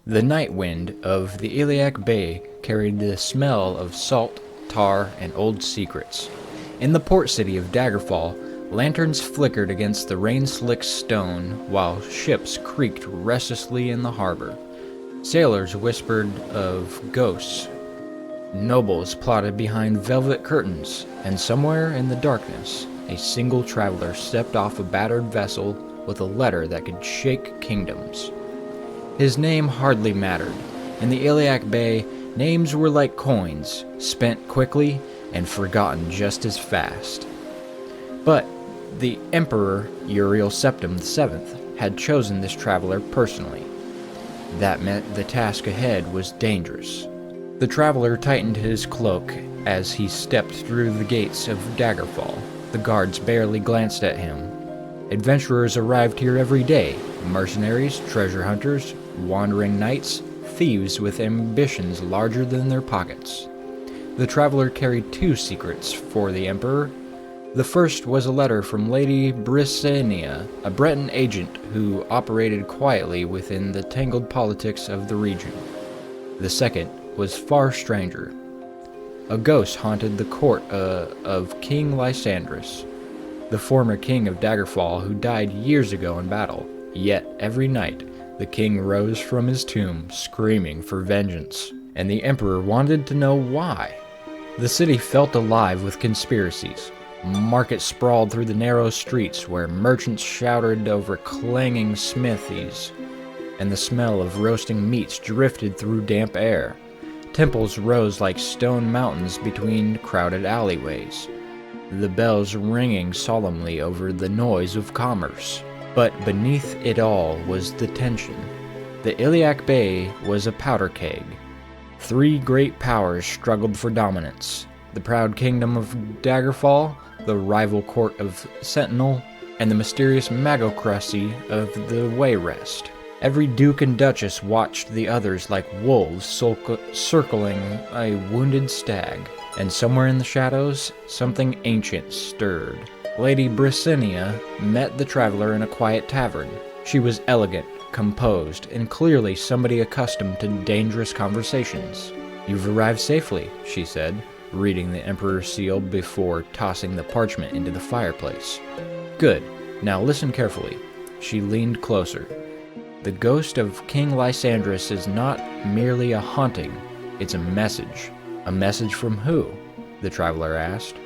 The night wind of the Iliac Bay carried the smell of salt, tar, and old secrets. In the port city of Daggerfall, lanterns flickered against the rain-slicked stone while ships creaked restlessly in the harbor. Sailors whispered of ghosts. Nobles plotted behind velvet curtains, and somewhere in the darkness, a single traveler stepped off a battered vessel with a letter that could shake kingdoms. His name hardly mattered. In the Iliac Bay, names were like coins, spent quickly and forgotten just as fast. But the Emperor Uriel Septim VII had chosen this traveler personally. That meant the task ahead was dangerous. The traveler tightened his cloak as he stepped through the gates of Daggerfall. The guards barely glanced at him. Adventurers arrived here every day. Mercenaries, treasure hunters, wandering knights, thieves with ambitions larger than their pockets. The traveler carried two secrets for the Emperor. The first was a letter from Lady Brissenia, a Breton agent who operated quietly within the tangled politics of the region. The second was far stranger. A ghost haunted the court of King Lysandrus, the former king of Daggerfall who died years ago in battle. Yet every night, the king rose from his tomb screaming for vengeance, and the emperor wanted to know why. The city felt alive with conspiracies. Markets sprawled through the narrow streets where merchants shouted over clanging smithies, and the smell of roasting meats drifted through damp air. Temples rose like stone mountains between crowded alleyways, the bells ringing solemnly over the noise of commerce. But beneath it all was the tension. The Iliac Bay was a powder keg. Three great powers struggled for dominance: the proud kingdom of Daggerfall, the rival court of Sentinel, and the mysterious magocracy of the Wayrest. Every duke and duchess watched the others like wolves circling a wounded stag, and somewhere in the shadows, something ancient stirred. Lady Brissenia met the traveler in a quiet tavern. She was elegant, composed, and clearly somebody accustomed to dangerous conversations. "You've arrived safely," she said, reading the Emperor's seal before tossing the parchment into the fireplace. "Good. Now listen carefully." She leaned closer. "The ghost of King Lysandrus is not merely a haunting, it's a message." "A message from who?" the traveler asked.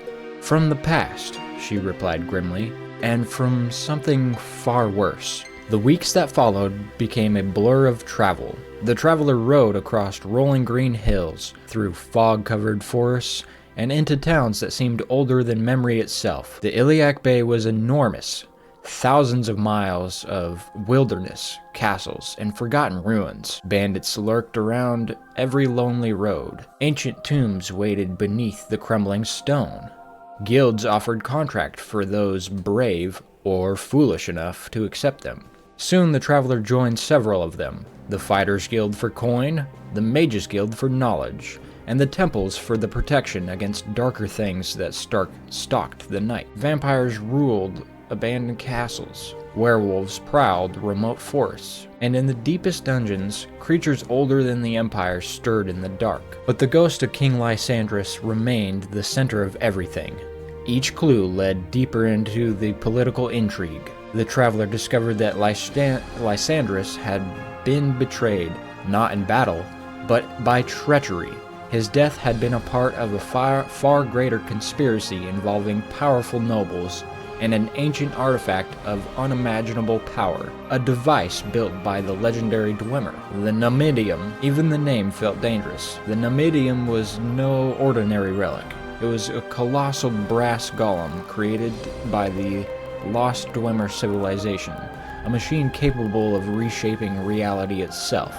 "From the past," she replied grimly, "and from something far worse." The weeks that followed became a blur of travel. The traveler rode across rolling green hills, through fog-covered forests, and into towns that seemed older than memory itself. The Iliac Bay was enormous. Thousands of miles of wilderness, castles, and forgotten ruins. Bandits lurked around every lonely road. Ancient tombs waited beneath the crumbling stone. Guilds offered contract for those brave or foolish enough to accept them. Soon the traveler joined several of them: the Fighters Guild for coin, the Mages Guild for knowledge, and the Temples for the protection against darker things that stalked the night. Vampires ruled abandoned castles. Werewolves prowled remote forests. And in the deepest dungeons, creatures older than the Empire stirred in the dark. But the ghost of King Lysandrus remained the center of everything. Each clue led deeper into the political intrigue. The traveler discovered that Lysandrus had been betrayed, not in battle, but by treachery. His death had been a part of a far greater conspiracy involving powerful nobles and an ancient artifact of unimaginable power, a device built by the legendary Dwemer, the Numidium. Even the name felt dangerous. The Numidium was no ordinary relic. It was a colossal brass golem created by the lost Dwemer civilization, a machine capable of reshaping reality itself.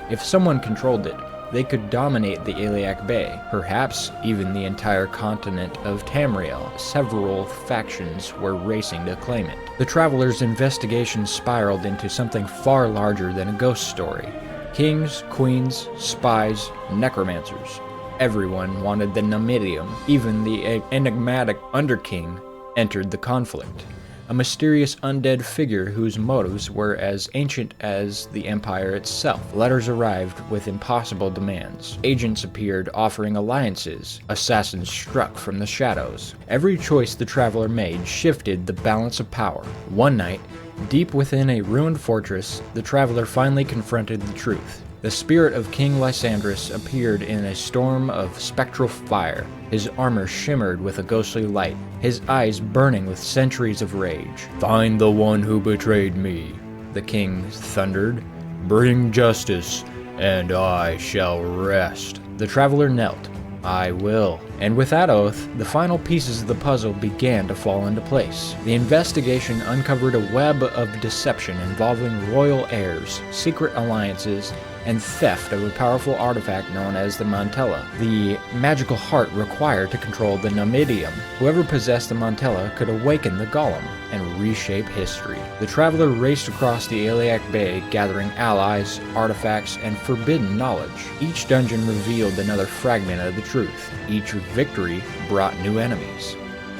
If someone controlled it, they could dominate the Iliac Bay, perhaps even the entire continent of Tamriel. Several factions were racing to claim it. The traveler's investigation spiraled into something far larger than a ghost story. Kings, queens, spies, necromancers. Everyone wanted the Numidium. Even the enigmatic Underking entered the conflict. a mysterious undead figure whose motives were as ancient as the Empire itself. Letters arrived with impossible demands. Agents appeared offering alliances. Assassins struck from the shadows. Every choice the traveler made shifted the balance of power. One night, deep within a ruined fortress, the traveler finally confronted the truth. The spirit of King Lysandras appeared in a storm of spectral fire. His armor shimmered with a ghostly light, his eyes burning with centuries of rage. "Find the one who betrayed me," the king thundered. "Bring justice, and I shall rest." The traveler knelt. "I will." And with that oath, the final pieces of the puzzle began to fall into place. The investigation uncovered a web of deception involving royal heirs, secret alliances, and theft of a powerful artifact known as the Mantella, the magical heart required to control the Numidium. Whoever possessed the Mantella could awaken the Golem and reshape history. The traveler raced across the Iliac Bay, gathering allies, artifacts, and forbidden knowledge. Each dungeon revealed another fragment of the truth. Each victory brought new enemies.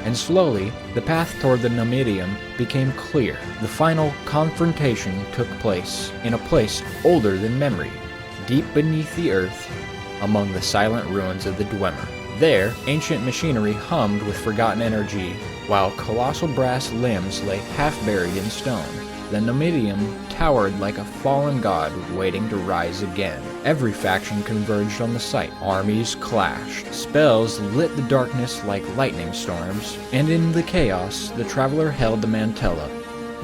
And slowly, the path toward the Numidium became clear. The final confrontation took place in a place older than memory, deep beneath the earth, among the silent ruins of the Dwemer. There, ancient machinery hummed with forgotten energy, while colossal brass limbs lay half-buried in stone. The Numidium towered like a fallen god waiting to rise again. Every faction converged on the site. Armies clashed. Spells lit the darkness like lightning storms. And in the chaos, the traveler held the Mantella,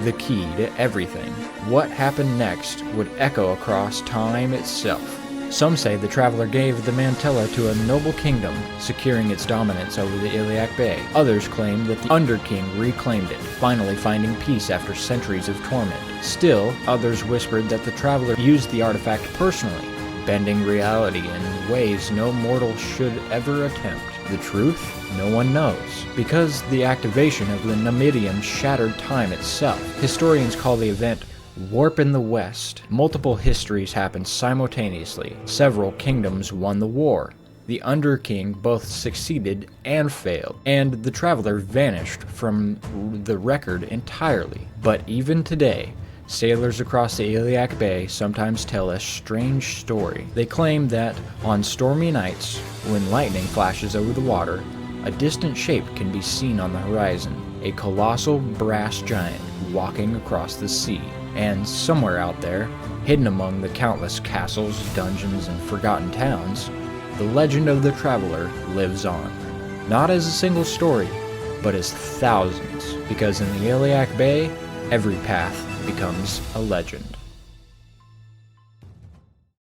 the key to everything. What happened next would echo across time itself. Some say the traveler gave the Mantella to a noble kingdom, securing its dominance over the Iliac Bay. Others claim that the Underking reclaimed it, finally finding peace after centuries of torment. Still, others whispered that the traveler used the artifact personally, bending reality in ways no mortal should ever attempt. The truth? No one knows, because the activation of the Numidium shattered time itself. Historians call the event Warp in the West. Multiple histories happened simultaneously. Several kingdoms won the war. The Underking both succeeded and failed, and the traveler vanished from the record entirely. But even today, sailors across the Iliac Bay sometimes tell a strange story. They claim that on stormy nights, when lightning flashes over the water, a distant shape can be seen on the horizon, a colossal brass giant walking across the sea. And somewhere out there, hidden among the countless castles, dungeons, and forgotten towns, the legend of the traveler lives on. Not as a single story, but as thousands, because in the Iliac Bay, every path becomes a legend.